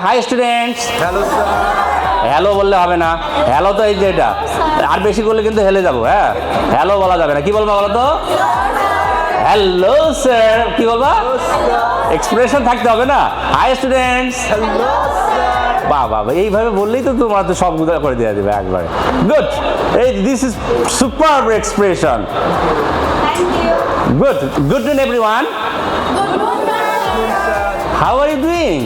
High students, hello sir. Hello বললে হবে না। হ্যালো তো এই যে এটা, আর বেশি করলে কিন্তু হেলে যাবো। হ্যাঁ, হ্যালো বলা যাবে না। কি বলবা বলো তো? Hello sir. কি বলবা? এক্সপ্রেশন থাকতে হবে না। High students, hello sir. বাহ বাহ, এইভাবে বললেই তো তোমরা তো সব গুলো করে দেওয়া যাবে একবারে। গুড, এই this is super expression. Good, good to everyone. How are you doing?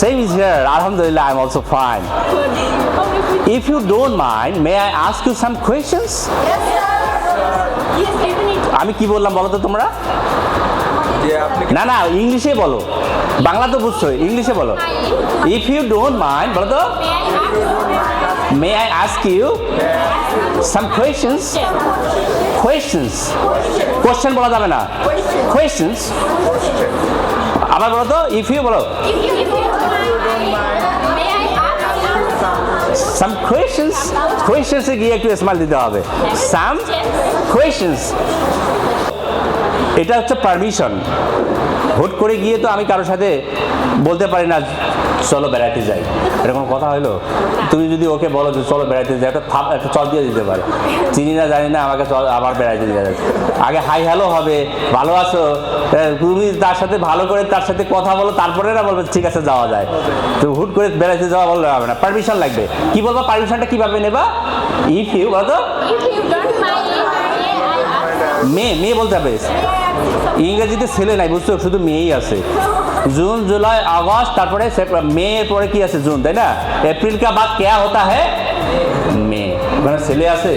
Same is here. Alhamdulillah, I'm also fine. If you don't mind, may I ask you some questions? আমি কি বললাম বলো তো তোমরা? যে আপনি না না, ইংলিশে বলো। বাংলা তো বুঝছো, ইংলিশে বলো। If you don't mind, বলো তো। May I ask you some questions? Questions. Question বলা যাবে না। Questions. আবার বলো তো, if you বলো। Some questions. Questions এ গিয়ে একটু স্মাইল দিতে হবে। Some questions. এটা হচ্ছে পারমিশন। হুট করে গিয়ে তো আমি কারোর সাথে বলতে পারি না চলো বেড়াতে যাই, এরকম কথা হইলো। তুমি যদি ওকে বলো যে চলো বেড়াতে যাই, একটা চল দিয়ে দিতে পারে। চিনি না জানি না, আমাকে চল আবার বেড়াতে দিয়ে যাচ্ছে। আগে হাই হ্যালো হবে, ভালো আছো, তুমি তার সাথে ভালো করে তার সাথে কথা বলো, তারপরে না বলবে ঠিক আছে যাওয়া যায়। তো হুট করে বেড়াতে যাওয়া বললে হবে না, পারমিশন লাগবে। কি বলবো, পারমিশনটা কিভাবে নেবা? ইফ ইউ বলো তো। মেয়ে বলতে হবে। ইংরেজিতে ছেলে নাই, বুঝছো, শুধু মেয়েই আছে। জুন, জুলাই, আগস্ট, তারপরে মেয়ের পরে কি আছে? জুন, তাই না? এপ্রিল কা বাদ কেয়া হতা হে? মে। ওখানে ছেলে আছে।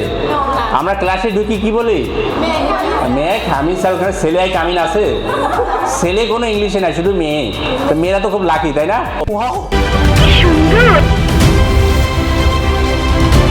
আমরা ক্লাসে ঢুকি কি বলি? মেয়ে খামিন। স্যার ওখানে ছেলে আই কামিন আছে? ছেলে কোনো ইংলিশে নাই, শুধু মেয়ে। তো মেয়েরা তো খুব লাকি, তাই না?